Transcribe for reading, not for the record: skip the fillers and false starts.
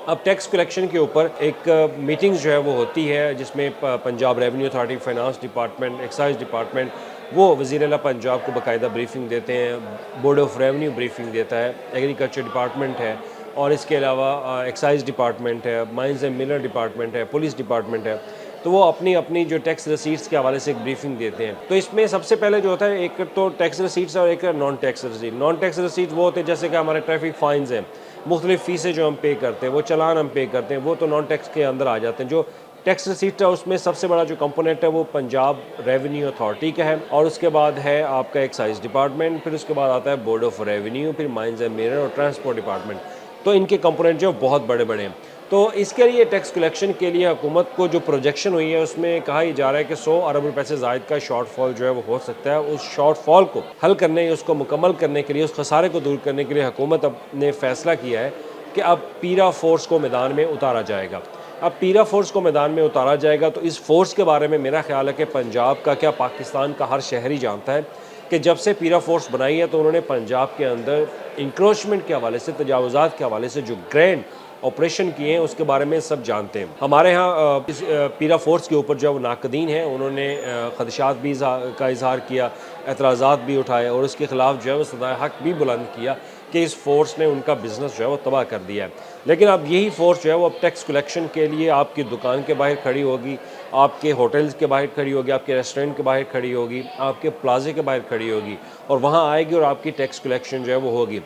अब tax collection के ऊपर एक मीटिंग्स जो है वो होती है, जिसमें Punjab revenue authority, finance department, excise department, वो वज़ीर आला पंजाब को बाकायदा ब्रीफिंग देते हैं। बोर्ड ऑफ रेवेन्यू ब्रीफिंग देता है, एग्रीकल्चर डिपार्टमेंट है, और इसके अलावा एक्साइज डिपार्टमेंट है, माइंस एंड मिनरल डिपार्टमेंट है, पुलिस डिपार्टमेंट है। तो वो अपनी अपनी जो टैक्स रसीट्स के हवाले से एक ब्रीफिंग देते हैं। तो इसमें सबसे पहले जो होता है, एक तो टैक्स रसीट्स और एक non tax receipt. Non tax receipt वो होते हैं जैसे कि हमारे ट्रैफिक फ़ाइन्स हैं, मुख्तलिफ़ फ़ीसें जो हम पे करते हैं, वो चालान हम पे करते हैं, वो तो नॉन टैक्स के अंदर आ जाते हैं। जो टैक्स रिसीट है उसमें सबसे बड़ा जो कंपोनेंट है वो पंजाब रेवेन्यू अथॉरिटी का है, और उसके बाद है आपका एक्साइज डिपार्टमेंट, फिर उसके बाद आता है बोर्ड ऑफ रेवेन्यू, फिर माइंस एंड मिनरल और ट्रांसपोर्ट डिपार्टमेंट। तो इनके कंपोनेंट जो बहुत बड़े बड़े हैं। तो इसके लिए टैक्स कलेक्शन के लिए हुकूमत को जो प्रोजेक्शन हुई है उसमें कहा ही जा रहा है कि 100 अरब रुपए से ज़ायद का शॉर्टफॉल जो है वो हो सकता है। उस शॉर्टफॉल को हल करने, उसको मुकम्मल करने के लिए, उस खसारे को दूर करने के लिए हुकूमत ने फ़ैसला किया है कि अब पीरा फोर्स को मैदान में उतारा जाएगा। अब पीरा फोर्स को मैदान में उतारा जाएगा तो इस फोर्स के बारे में मेरा ख्याल है कि पंजाब का क्या, पाकिस्तान का हर शहरी जानता है कि जब से पीरा फोर्स बनाई है तो उन्होंने पंजाब के अंदर इंक्रोचमेंट के हवाले से, तजावुज़ात के हवाले से जो ग्रैंड ऑपरेशन किए हैं उसके बारे में सब जानते हैं। हमारे यहाँ इस पीरा फोर्स के ऊपर जो वो नाकदीन हैं उन्होंने खदशात भी का इजहार किया, एतराज़ात भी उठाए, और उसके ख़िलाफ़ जो है वो सदाए हक़ भी बुलंद किया कि इस फोर्स ने उनका बिज़नेस जो है वो तबाह कर दिया है। लेकिन अब यही फोर्स जो है वो अब टैक्स कलेक्शन के लिए आपकी दुकान के बाहर खड़ी होगी, आपके होटल्स के बाहर खड़ी होगी, आपके रेस्टोरेंट के बाहर खड़ी होगी, आपके प्लाजे के बाहर खड़ी होगी, और वहाँ आएगी और आपकी टैक्स कलेक्शन जो है वो होगी।